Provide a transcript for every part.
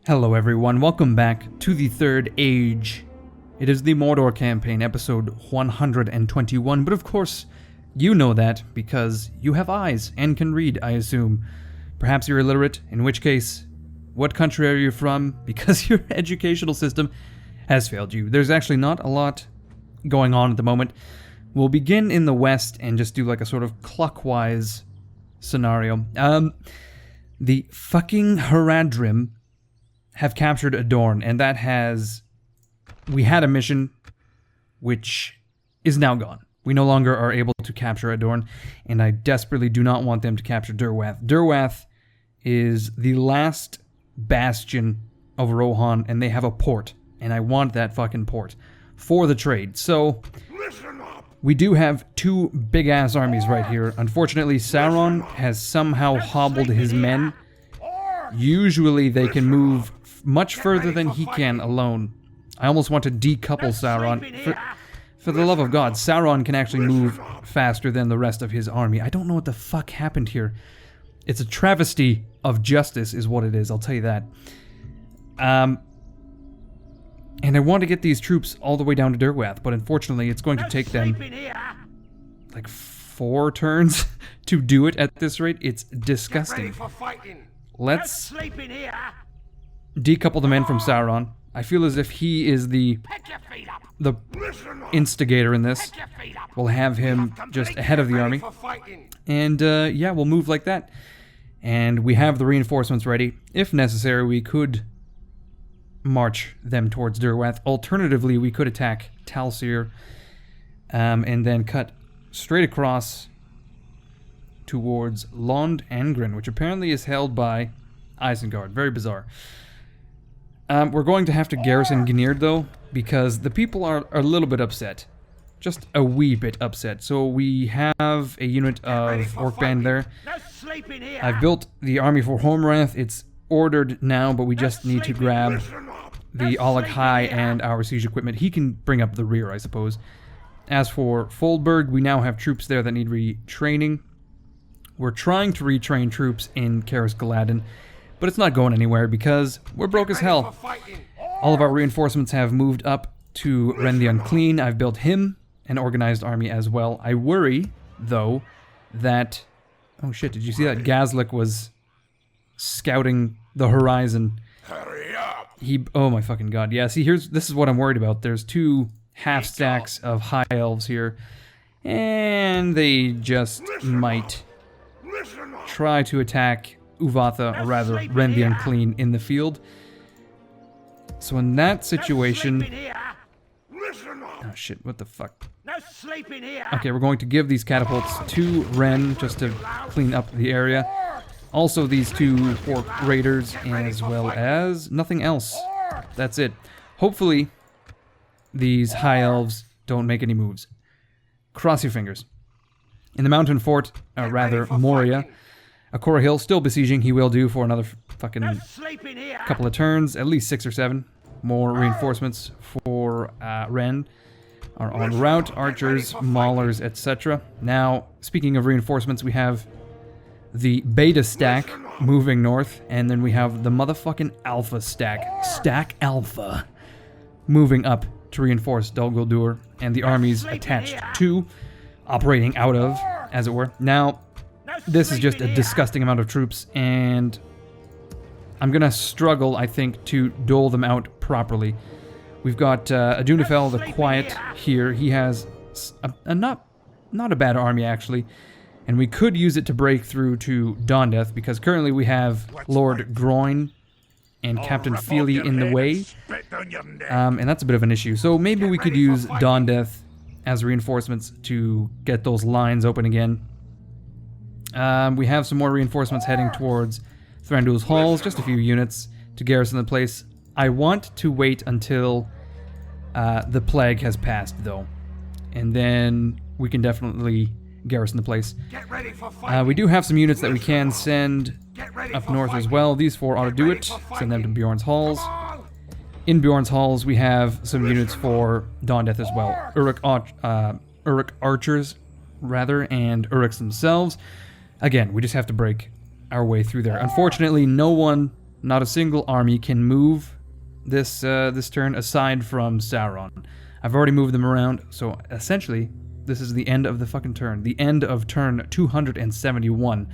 Hello everyone, welcome back to the Third Age. It is the Mordor campaign, episode 121, but of course, you know that because you have eyes and can read, I assume. Perhaps you're illiterate, in which case, what country are you from? Because your educational system has failed you. There's actually not a lot going on at the moment. We'll begin in the west and just do like a sort of clockwise scenario. The fucking Haradrim have captured Adorn, and that has... We had a mission which is now gone. We no longer are able to capture Adorn, and I desperately do not want them to capture Durwath. Durwath is the last bastion of Rohan, and they have a port, and I want that fucking port for the trade. So, we do have two big-ass armies right here. Unfortunately, Sauron has somehow hobbled his men. Usually they can move much further than he can alone. I almost want to decouple Sauron. For the love of God, Sauron can actually move faster than the rest of his army. I don't know what the fuck happened here. It's a travesty of justice is what it is, I'll tell you that. And I want to get these troops all the way down to Durwath, but unfortunately it's going to take them like 4 turns to do it at this rate. It's disgusting. Let's decouple the men from Sauron. I feel as if he is the instigator in this. We'll have him just ahead of the army. And yeah, we'll move like that. And we have the reinforcements ready. If necessary, we could march them towards Durwath. Alternatively, we could attack Talsir and then cut straight across towards Lond Angren, which apparently is held by Isengard. Very bizarre. We're going to have to garrison Gnird, though, because the people are a little bit upset. Just a wee bit upset. So we have a unit of Orc Band there. I've built the army for Hormwrath. It's ordered now, but we just need to grab the Oleg High and our siege equipment. He can bring up the rear, I suppose. As for Foldberg, we now have troops there that need retraining. We're trying to retrain troops in Karis Galadin, but it's not going anywhere because we're broke as hell. All of our reinforcements have moved up to Ren the Unclean. I've built him an organized army as well. I worry, though, that... Oh shit, did you see that Gazlik was scouting the horizon? Hurry up! Oh my fucking god. Yeah, see, this is what I'm worried about. There's 2 half stacks of high elves here, and they just might try to attack Uvatha, or rather Ren the Unclean, in the field. So in that situation... Oh shit, what the fuck? Okay, we're going to give these catapults to Ren just to clean up the area. Also these 2 Orc Raiders, as well as nothing else. That's it. Hopefully these high elves don't make any moves. Cross your fingers. In the mountain fort, rather Moria, Akora Hill still besieging. He will do for another fucking couple of turns, at least 6 or 7. More reinforcements for Ren are en route. Archers, maulers, etc. Now, speaking of reinforcements, we have the beta stack moving north, and then we have the motherfucking alpha stack, Stack Alpha, moving up to reinforce Dol Guldur and the armies attached to, operating out of, as it were. Now, this is just a disgusting amount of troops, and I'm gonna struggle, I think, to dole them out properly. We've got Adunafel the Quiet here. He has a not a bad army, actually, and we could use it to break through to Dondeth, because currently we have Lord Groin and Captain Feely in the way, and that's a bit of an issue. So maybe we could use Dondeth as reinforcements to get those lines open again. We have some more reinforcements heading towards Thranduil's Halls, just a few units to garrison the place. I want to wait until the plague has passed, though, and then we can definitely garrison the place. We do have some units that we can send up north as well. These 4 ought to do it. Send them to Bjorn's Halls. In Bjorn's Halls, we have some units for Dondeth as well. Uruk Archers, rather, and Uruks themselves. Again, we just have to break our way through there. Unfortunately, no one Not a single army can move this this turn aside from Sauron. I've already moved them around, so essentially, this is the end of the fucking turn. The end of turn 271.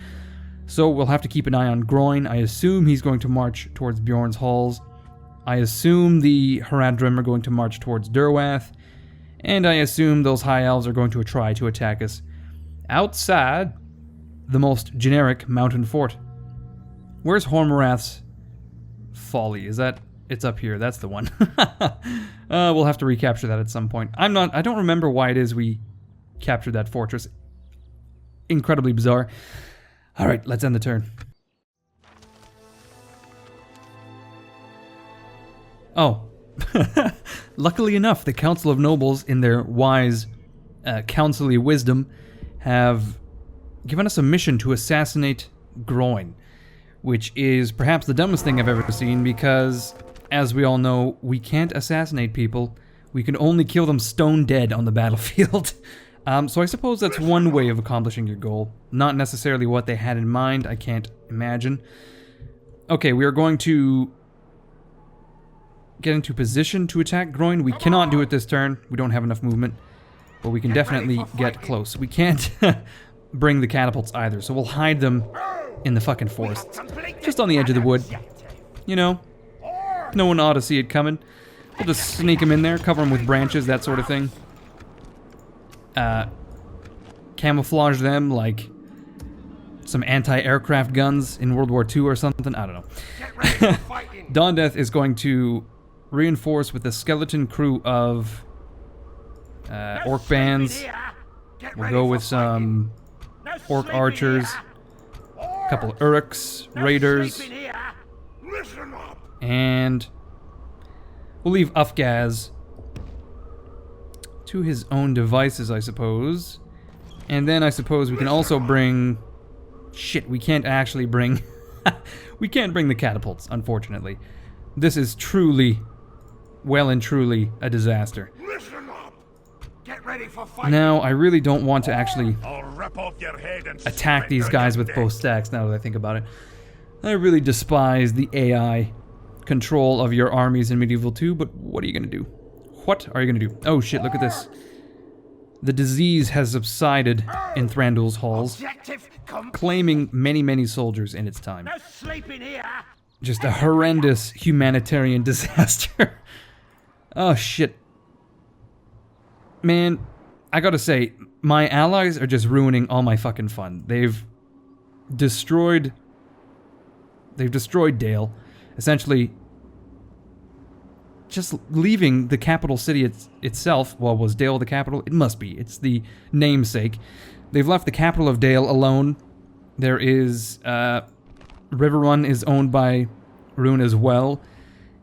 So we'll have to keep an eye on Groin. I assume he's going to march towards Bjorn's halls. I assume the Haradrim are going to march towards Durwath. And I assume those High Elves are going to try to attack us outside the most generic mountain fort. Where's Hormarath's Folly? Is that... It's up here. That's the one. We'll have to recapture that at some point. I don't remember why it is we captured that fortress. Incredibly bizarre. Alright, let's end the turn. Oh. Luckily enough, the Council of Nobles, in their wise, council-y wisdom, have given us a mission to assassinate Groin, which is perhaps the dumbest thing I've ever seen, because, as we all know, we can't assassinate people. We can only kill them stone dead on the battlefield. So I suppose that's one way of accomplishing your goal. Not necessarily what they had in mind, I can't imagine. Okay, we are going to get into position to attack Groin. We cannot do it this turn. We don't have enough movement. But we can definitely get close. We can't bring the catapults either, so we'll hide them in the fucking forests. Just on the edge of the wood. You know, no one ought to see it coming. We'll just sneak them in there, cover them with branches, that sort of thing. Camouflage them like some anti-aircraft guns in World War II or something. I don't know. Dawn Death is going to reinforce with a skeleton crew of orc bands. We'll go with some orc archers, a couple of Uruks, raiders, and we'll leave Ufgaz to his own devices, I suppose. And then I suppose we can also bring... Shit, we can't actually bring... we can't bring the catapults, unfortunately. This is truly, well and truly, a disaster. Get ready for fighting. Now, I really don't want to actually I'll rip off your head and attack these guys with both stacks, now that I think about it. I really despise the AI control of your armies in Medieval 2, but what are you going to do? What are you going to do? Oh shit, look at this. The disease has subsided in Thranduil's halls, claiming many, many soldiers in its time. No sleeping here. Just a horrendous humanitarian disaster. Oh shit. Man, I gotta say, my allies are just ruining all my fucking fun. They've destroyed Dale, essentially just leaving the capital city itself. Well, was Dale the capital? It must be. It's the namesake. They've left the capital of Dale alone. There is, Riverrun is owned by Rune as well.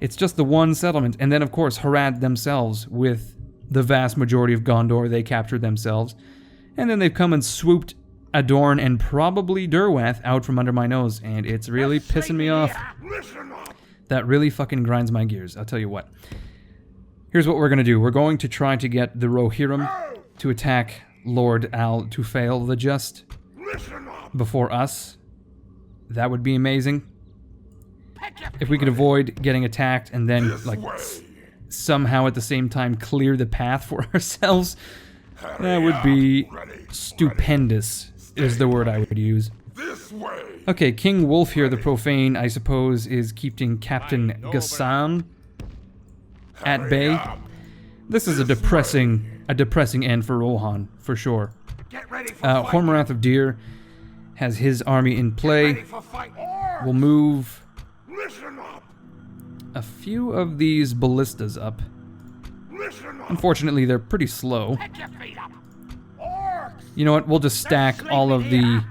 It's just the one settlement. And then, of course, Harad themselves, with the vast majority of Gondor, they captured themselves. And then they've come and swooped Adorn and probably Durwath out from under my nose. And it's really pissing me off. That really fucking grinds my gears, I'll tell you what. Here's what we're going to do. We're going to try to get the Rohirrim to attack Lord Al-Tufail the Just before us. That would be amazing. If we could avoid getting attacked and then, like, somehow at the same time clear the path for ourselves, that would be stupendous, is the word I would use. Okay, King Wolf here, the Profane, I suppose, is keeping Captain Ghassan at bay. This is a depressing end for Rohan, for sure. Hormarath of Deer has his army in play. We'll move a few of these ballistas up. Unfortunately, they're pretty slow. You know what, we'll just stack all of the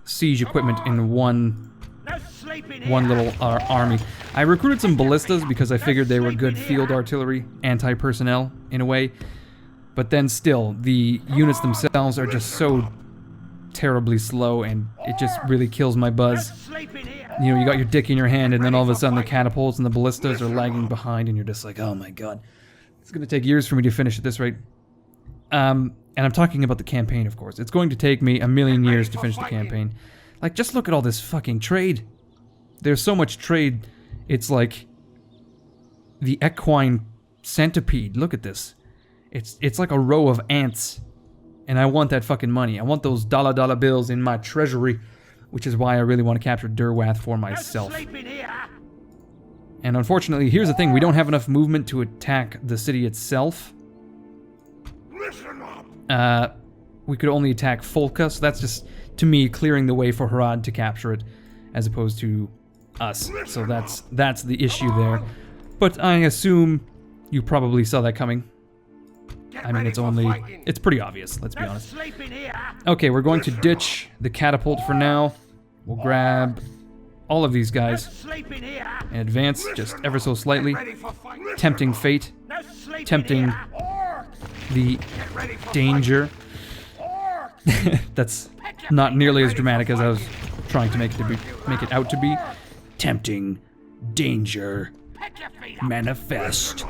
siege equipment in one little army. I recruited some ballistas because I figured they were good field artillery, anti-personnel, in a way. But then still, the units themselves are just so terribly slow, and it just really kills my buzz. You know, you got your dick in your hand, and then all of a sudden the catapults and the ballistas are lagging behind, and you're just like, oh my god. It's gonna take years for me to finish at this rate. And I'm talking about the campaign, of course. It's going to take me a million years to finish the campaign. Like, just look at all this fucking trade. There's so much trade, it's like the equine centipede. Look at this. It's like a row of ants. And I want that fucking money. I want those dollar bills in my treasury, which is why I really want to capture Durwath for myself. And unfortunately, here's the thing, we don't have enough movement to attack the city itself. We could only attack Folka, so that's just, to me, clearing the way for Harad to capture it, as opposed to us. So that's the issue there. But I assume you probably saw that coming. I mean, it's pretty obvious, let's be honest. Okay, we're going to ditch the catapult for now. We'll grab all of these guys and advance just ever so slightly. Tempting fate. Tempting the danger. That's not nearly as dramatic as I was trying to make it out to be. Tempting danger. Manifest.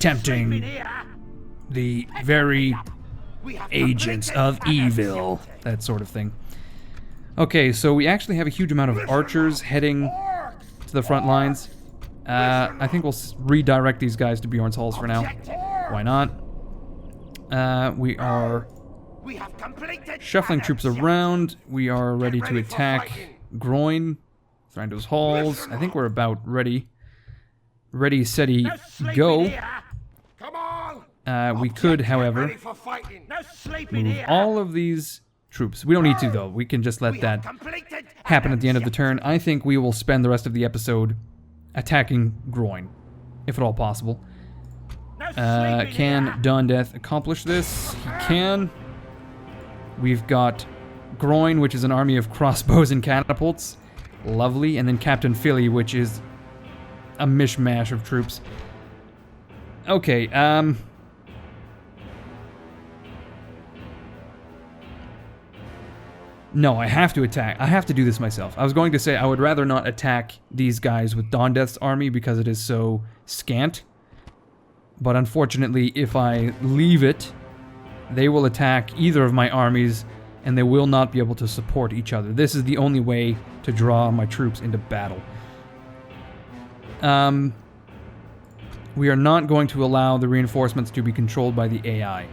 Tempting the very agents of evil. That sort of thing. Okay, so we actually have a huge amount of archers heading to the front lines. I think we'll redirect these guys to Bjorn's Halls for now. Why not? We are shuffling troops around. We are ready to attack Groin, Thranduil's Halls. I think we're about ready. Ready, steady, go. We could, however, move all of these troops. We don't need to, though. We can just let that happen at the end of the turn. I think we will spend the rest of the episode attacking Groin, if at all possible. Can Dondeth accomplish this? He can. We've got Groin, which is an army of crossbows and catapults. Lovely. And then Captain Philly, which is a mishmash of troops. Okay, no, I have to attack. I have to do this myself. I was going to say I would rather not attack these guys with Dondeth's army because it is so scant. But unfortunately, if I leave it, they will attack either of my armies and they will not be able to support each other. This is the only way to draw my troops into battle. We are not going to allow the reinforcements to be controlled by the AI.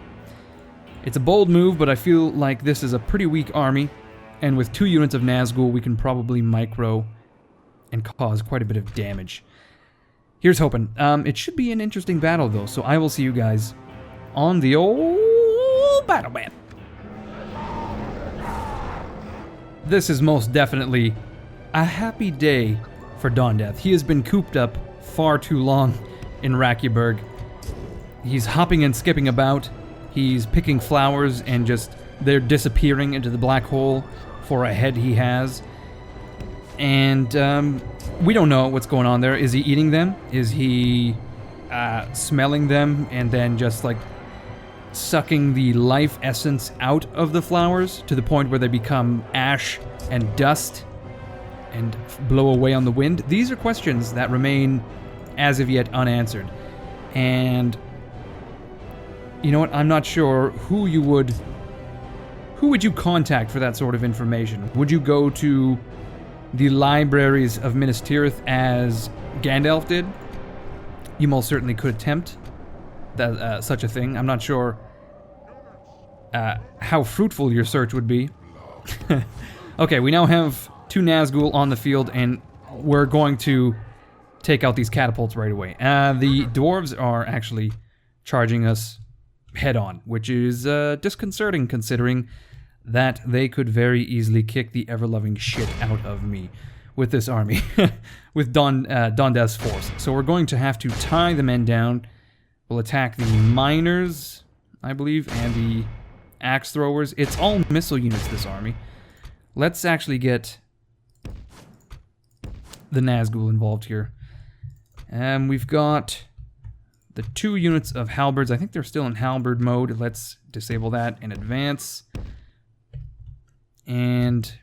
It's a bold move, but I feel like this is a pretty weak army, and with 2 units of Nazgul, we can probably micro and cause quite a bit of damage. Here's hoping. It should be an interesting battle, though, so I will see you guys on the old battle map. This is most definitely a happy day for Dondeth. He has been cooped up far too long in Rakiaburg. He's hopping and skipping about. He's picking flowers and just they're disappearing into the black hole for a head he has. And we don't know what's going on there. Is he eating them? Is he smelling them and then just like sucking the life essence out of the flowers to the point where they become ash and dust and blow away on the wind? These are questions that remain as of yet unanswered. And you know what? I'm not sure who would you contact for that sort of information? Would you go to the libraries of Minas Tirith as Gandalf did? You most certainly could attempt that, such a thing. I'm not sure how fruitful your search would be. Okay, we now have 2 Nazgul on the field, and we're going to take out these catapults right away. The dwarves are actually charging us head-on, which is disconcerting considering that they could very easily kick the ever-loving shit out of me with this army, with Dondeth's force. So we're going to have to tie the men down. We'll attack the miners, I believe, and the axe throwers. It's all missile units, this army. Let's actually get the Nazgul involved here. We've got the 2 units of halberds. I think they're still in halberd mode. Let's disable that and advance. And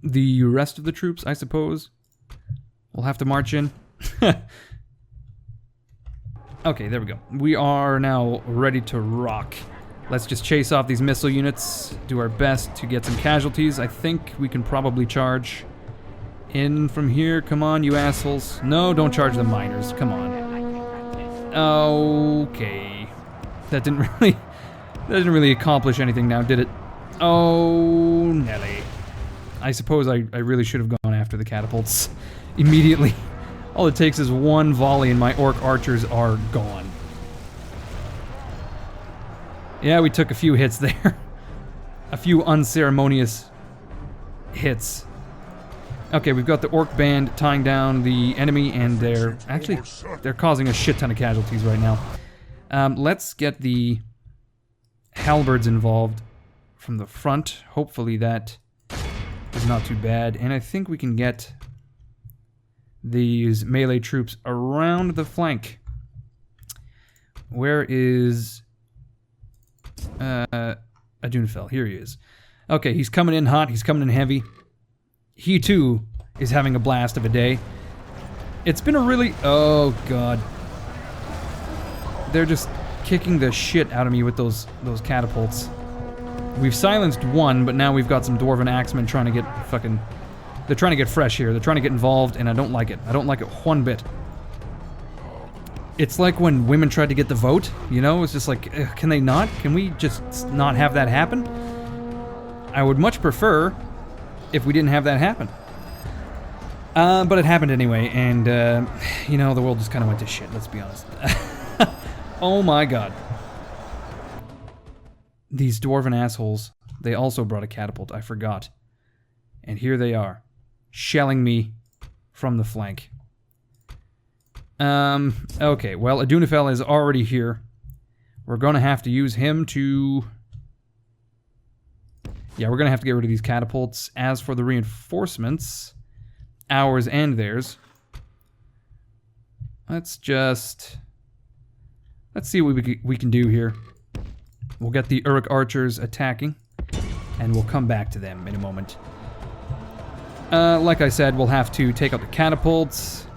the rest of the troops, I suppose, we'll have to march in. Okay, there we go. We are now ready to rock. Let's just chase off these missile units, do our best to get some casualties. I think we can probably charge In from here, come on, you assholes. No, don't charge the miners, come on. Okay. That didn't really accomplish anything now, did it? Oh, Nelly. I suppose I really should have gone after the catapults immediately. All it takes is one volley and my orc archers are gone. Yeah, we took a few hits there. A few unceremonious hits. Okay, we've got the orc band tying down the enemy, and they're causing a shit ton of casualties right now. Let's get the halberds involved from the front. Hopefully that is not too bad, and I think we can get these melee troops around the flank. Where is Adunfell? Here he is. Okay, he's coming in hot, he's coming in heavy. He too is having a blast of a day. It's been a really... oh god. They're just kicking the shit out of me with those catapults. We've silenced one, but now we've got some dwarven axemen trying to get fucking... they're trying to get fresh here. They're trying to get involved, and I don't like it. I don't like it one bit. It's like when women tried to get the vote, you know? It's just like, can they not? Can we just not have that happen? I would much prefer if we didn't have that happen. But it happened anyway, and, you know, the world just kind of went to shit, let's be honest. Oh my god. These dwarven assholes, they also brought a catapult, I forgot. And here they are, shelling me from the flank. Okay, well, Adunfell is already here. We're gonna have to use him to... yeah, we're gonna have to get rid of these catapults. As for the reinforcements, ours and theirs, let's see what we can do here. We'll get the Uruk archers attacking, and we'll come back to them in a moment. Like I said, we'll have to take out the catapults.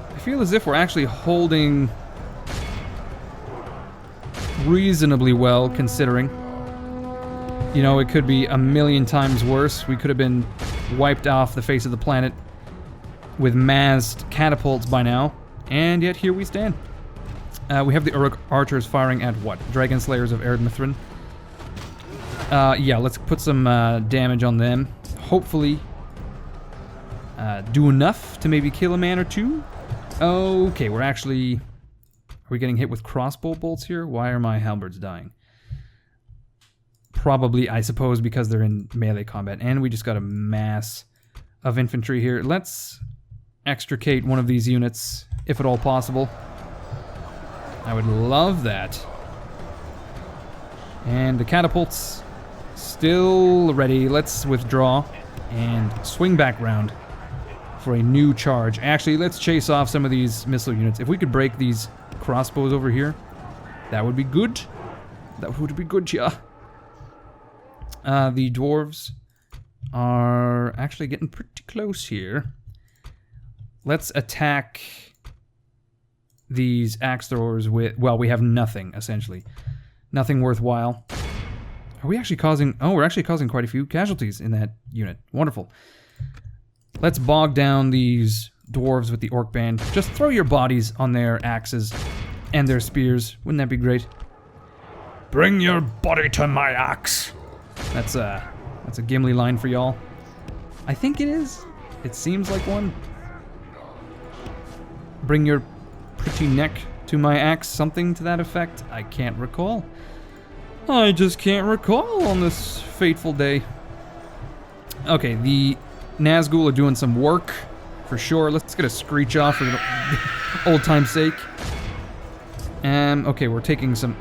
I feel as if we're actually holding reasonably well, considering. You know, it could be a million times worse. We could have been wiped off the face of the planet with massed catapults by now, and yet here we stand. We have the Uruk archers firing at what? Dragon Slayers of Erd Mithrin. Yeah, let's put some damage on them. Hopefully do enough to maybe kill a man or two. Okay, we're actually... are we getting hit with crossbow bolts here? Why are my halberds dying? Probably, I suppose, because they're in melee combat. And we just got a mass of infantry here. Let's extricate one of these units, if at all possible. I would love that. And the catapults still ready. Let's withdraw and swing back round for a new charge. Actually, let's chase off some of these missile units. If we could break these crossbows over here, that would be good. That would be good, yeah. The dwarves are actually getting pretty close here. Let's attack these axe throwers with... well, we have nothing, essentially. Nothing worthwhile. Are we actually causing... oh, we're actually causing quite a few casualties in that unit. Wonderful. Let's bog down these dwarves with the orc band. Just throw your bodies on their axes and their spears. Wouldn't that be great? Bring your body to my axe. That's a Gimli line for y'all. I think it is. It seems like one. Bring your pretty neck to my axe, something to that effect. I can't recall. I just can't recall on this fateful day. Okay, the Nazgul are doing some work, for sure. Let's get a screech off for the old time's sake. Okay, we're taking some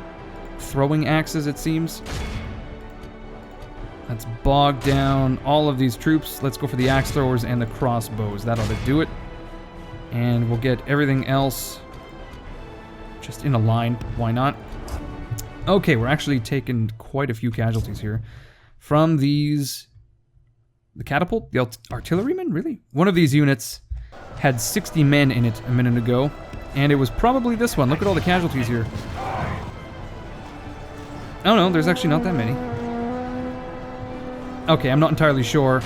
throwing axes, it seems. Let's bog down all of these troops. Let's go for the axe throwers and the crossbows. That ought to do it. And we'll get everything else just in a line. Why not? Okay, we're actually taking quite a few casualties here. From these... the catapult? The artillerymen? Really? One of these units had 60 men in it a minute ago. And it was probably this one. Look at all the casualties here. Oh no, there's actually not that many. Okay, I'm not entirely sure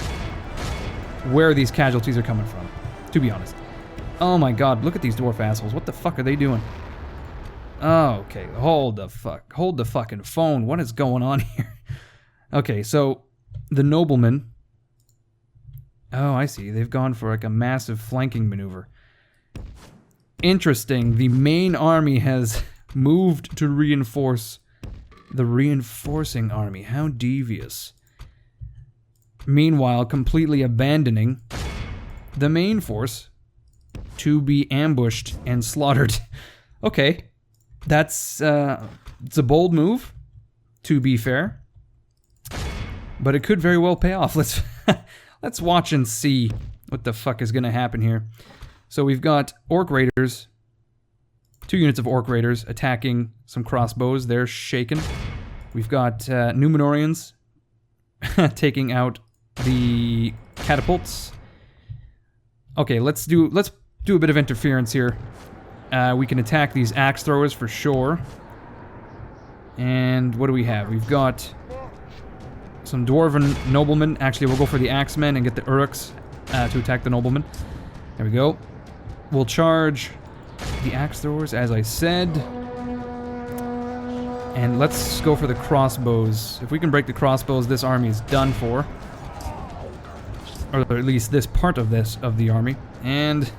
where these casualties are coming from, to be honest. Oh my god, look at these dwarf assholes. What the fuck are they doing? Oh, okay, hold the fucking phone. What is going on here? Okay, so the noblemen... Oh, I see. They've gone for like a massive flanking maneuver. Interesting. The main army has moved to reinforce the reinforcing army. How devious. Meanwhile, completely abandoning the main force to be ambushed and slaughtered. Okay. That's, it's a bold move, to be fair. But it could very well pay off. Let's watch and see what the fuck is gonna happen here. So we've got Orc Raiders, 2 units of Orc Raiders attacking some crossbows. They're shaken. We've got Numenorians taking out the catapults. Okay, let's do a bit of interference here. We can attack these axe throwers for sure. And what do we have? We've got some dwarven noblemen. Actually, we'll go for the axemen and get the uruks to attack the noblemen. There we go. We'll charge the axe throwers, as I said. And let's go for the crossbows. If we can break the crossbows, this army is done for. Or at least this part of the army. And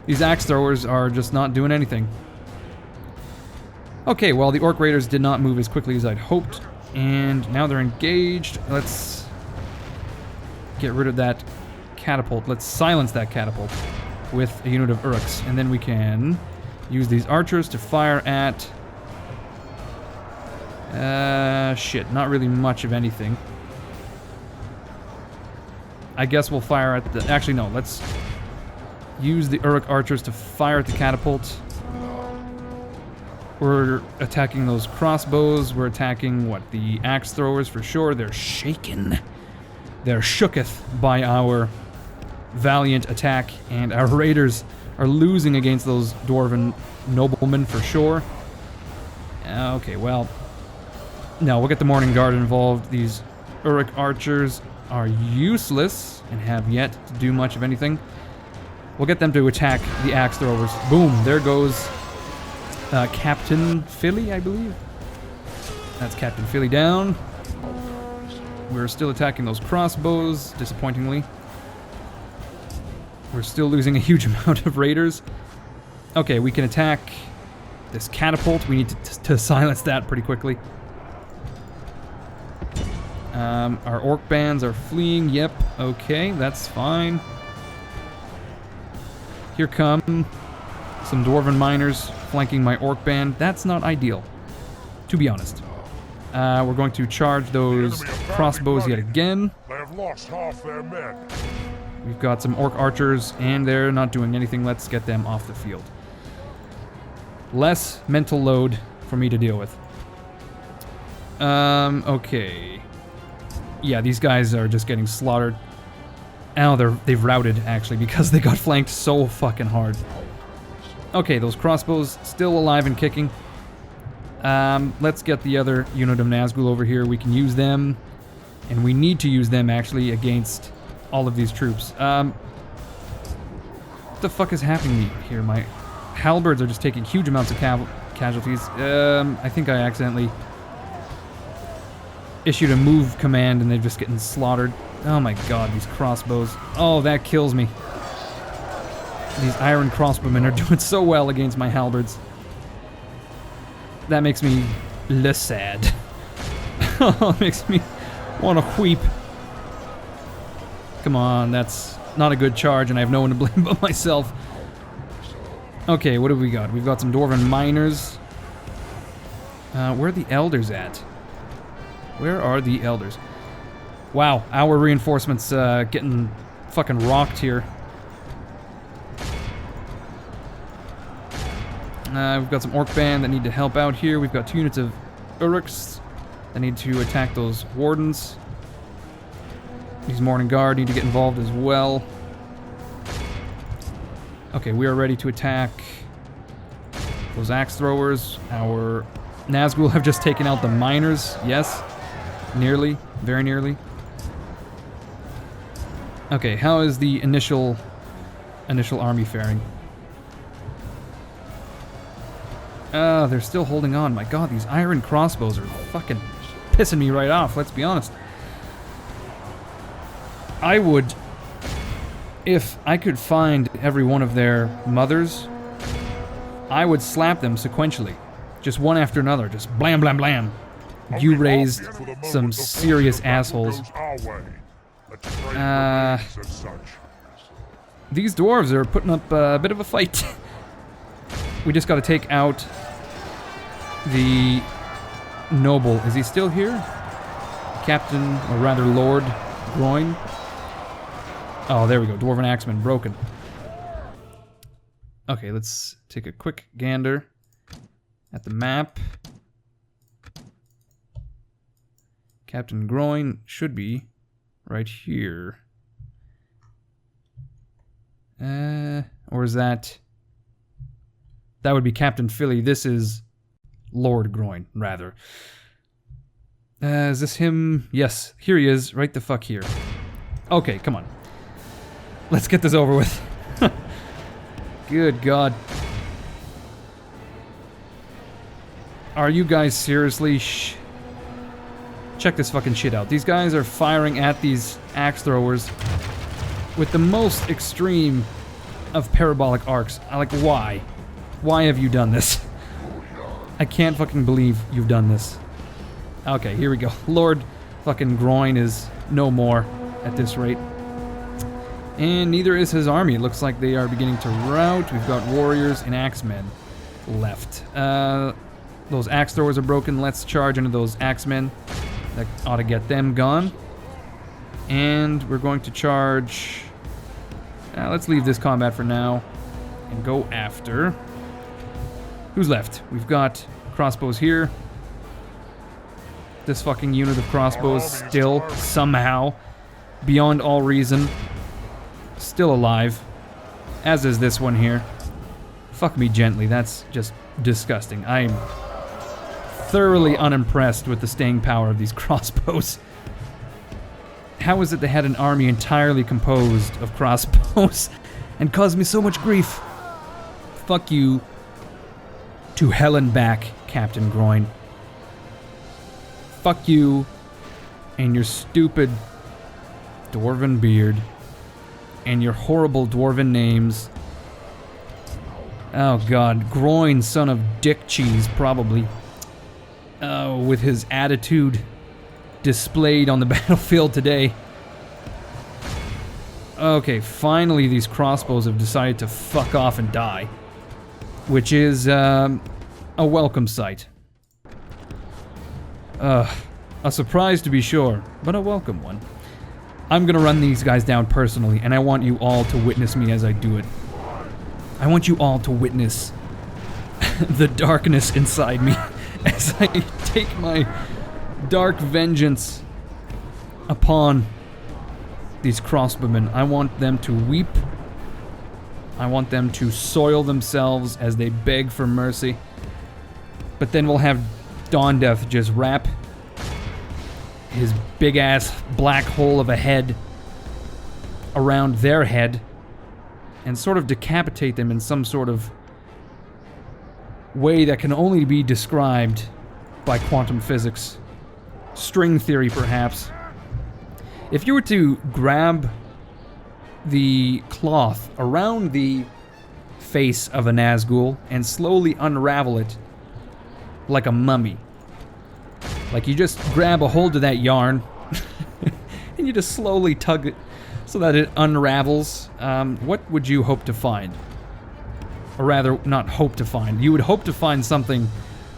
these axe throwers are just not doing anything. Okay, well, the Orc Raiders did not move as quickly as I'd hoped. And now they're engaged. Let's get rid of that catapult. Let's silence that catapult with a unit of uruks. And then we can use these archers to fire at... shit, not really much of anything. I guess we'll fire at the... Actually, no, let's use the Uruk archers to fire at the catapult. We're attacking those crossbows. We're attacking, what, the axe throwers for sure. They're shaken. They're shooketh by our valiant attack, and our raiders are losing against those dwarven noblemen for sure. Okay, well... No, we'll get the Morning Guard involved. These Uruk archers are useless and have yet to do much of anything. We'll get them to attack the axe throwers. Boom, there goes Captain Philly, I believe. That's Captain Philly down. We're still attacking those crossbows, disappointingly. We're still losing a huge amount of raiders. Okay, we can attack this catapult. We need to silence that pretty quickly. Our orc bands are fleeing. Yep, okay, that's fine. Here come some dwarven miners flanking my orc band. That's not ideal, to be honest. We're going to charge those crossbows yet again. They have lost half their men. We've got some orc archers, and they're not doing anything. Let's get them off the field. Less mental load for me to deal with. Okay. Yeah, these guys are just getting slaughtered. Oh, they've routed, actually, because they got flanked so fucking hard. Okay, those crossbows still alive and kicking. Let's get the other unit of Nazgul over here. We can use them, and we need to use them, actually, against all of these troops. What the fuck is happening here? My halberds are just taking huge amounts of casualties. I think I accidentally issued a move command and they're just getting slaughtered. Oh my god, these crossbows. Oh, that kills me. These iron crossbowmen are doing so well against my halberds. That makes me less sad. It makes me want to weep. Come on, that's not a good charge and I have no one to blame but myself. Okay, what have we got? We've got some dwarven miners. Where are the elders at? Where are the elders? Wow, our reinforcements getting fucking rocked here. We've got some orc band that need to help out here. We've got 2 units of uruks that need to attack those wardens. These Morning Guard need to get involved as well. Okay, we are ready to attack those axe throwers. Our Nazgul have just taken out the miners. Yes. Nearly. Very nearly. Okay, how is the initial army faring? They're still holding on. My god, these iron crossbows are fucking pissing me right off, let's be honest. I would, if I could find every one of their mothers, I would slap them sequentially. Just one after another, just blam, blam, blam. You raised some serious assholes. These dwarves are putting up a bit of a fight. We just gotta take out the noble. Is he still here? Captain, or rather Lord Groin? Oh, there we go. Dwarven Axeman broken. Okay, let's take a quick gander at the map. Captain Groin should be right here. Or is that... That would be Captain Philly. This is Lord Groin, rather. Is this him? Yes, here he is, right the fuck here. Okay, come on. Let's get this over with. Good God. Are you guys seriously? Check this fucking shit out. These guys are firing at these axe throwers with the most extreme of parabolic arcs. Like, why? Why have you done this? I can't fucking believe you've done this. Okay, here we go. Lord fucking Groin is no more at this rate. And neither is his army. It looks like they are beginning to rout. We've got warriors and axemen left. Those axe throwers are broken. Let's charge into those axemen. That ought to get them gone. And we're going to charge... let's leave this combat for now and go after... Who's left? We've got crossbows here. This fucking unit of crossbows still, somehow, beyond all reason, still alive. As is this one here. Fuck me gently, that's just disgusting. I'm thoroughly unimpressed with the staying power of these crossbows. How is it they had an army entirely composed of crossbows and caused me so much grief? Fuck you. To hell and back, Captain Groin. Fuck you and your stupid dwarven beard and your horrible dwarven names. Oh god, Groin, son of dick cheese, probably. Oh, with his attitude displayed on the battlefield today. Okay, finally these crossbows have decided to fuck off and die. Which is, a welcome sight. A surprise to be sure, but a welcome one. I'm gonna run these guys down personally, and I want you all to witness me as I do it. I want you all to witness the darkness inside me as I take my dark vengeance upon these crossbowmen. I want them to weep. I want them to soil themselves as they beg for mercy. But then we'll have Dawn Death just wrap his big-ass black hole of a head around their head and sort of decapitate them in some sort of way that can only be described by quantum physics. String theory, perhaps. If you were to grab the cloth around the face of a Nazgul and slowly unravel it like a mummy. Like you just grab a hold of that yarn and you just slowly tug it so that it unravels. What would you hope to find? Or rather, not hope to find. You would hope to find something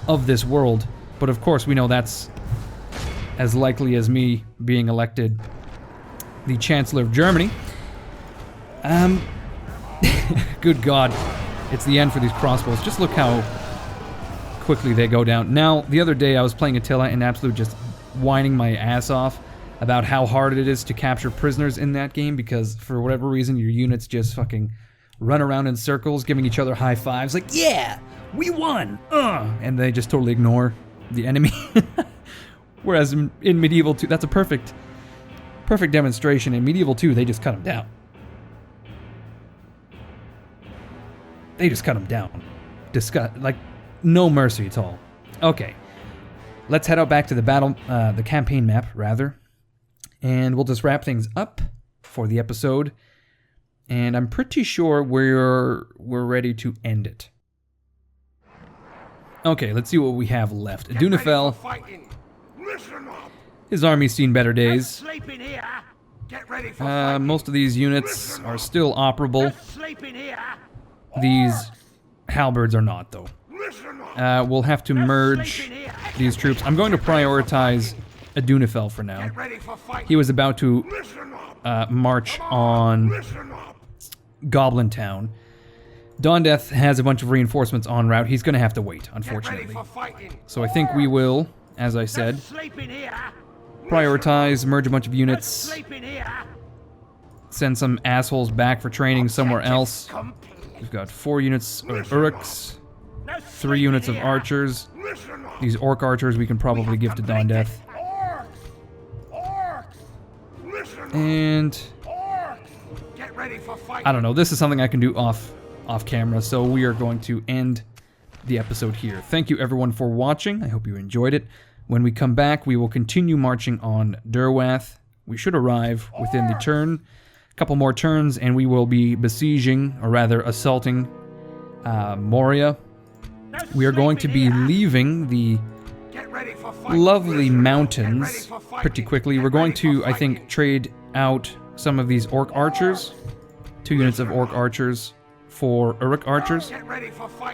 of this world, but of course we know that's as likely as me being elected the Chancellor of Germany. Good God, it's the end for these crossbows. Just look how quickly they go down. Now, the other day I was playing Attila and absolute just whining my ass off about how hard it is to capture prisoners in that game because for whatever reason your units just fucking run around in circles giving each other high fives like, yeah, we won, and they just totally ignore the enemy. Whereas in Medieval 2, that's a perfect perfect demonstration. In Medieval 2, they just cut him down. They just cut him down. Like, no mercy at all. Okay. Let's head out back to the battle, the campaign map, rather. And we'll just wrap things up for the episode. And I'm pretty sure we're ready to end it. Okay, let's see what we have left. Adunafel. His army's seen better days. Most of these units are still operable. These halberds are not, though. We'll have to merge these troops. I'm going to prioritize Adunafel for now. He was about to march on Goblin Town. Dawndeath has a bunch of reinforcements en route. He's going to have to wait, unfortunately. So I think we will, as I said, prioritize, merge a bunch of units, send some assholes back for training somewhere else. We've got 4 units of Uruks, 3 units of archers. These orc archers we can probably give to Dawndeath. And I don't know, this is something I can do off camera, so we are going to end the episode here. Thank you everyone for watching. I hope you enjoyed it. When we come back, we will continue marching on Derwath. We should arrive within the turn. A couple more turns, and we will be besieging, or rather assaulting, Moria. We are going to be leaving the lovely mountains pretty quickly. We're going to, I think, trade out some of these orc archers. 2 units of orc archers for Uruk archers,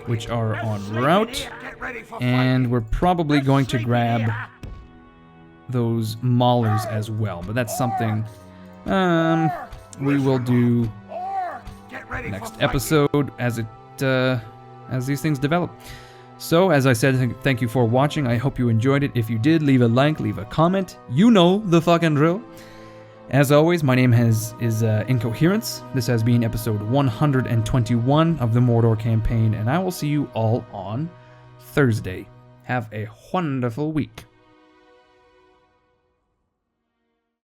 which are en route. And we're probably going to grab those maulers as well. But that's something we will do next episode as these things develop. So, as I said, thank you for watching. I hope you enjoyed it. If you did, leave a like, leave a comment. You know the fucking drill. As always, my name is Incoherence. This has been episode 121 of the Mordor campaign, and I will see you all on Thursday. Have a wonderful week.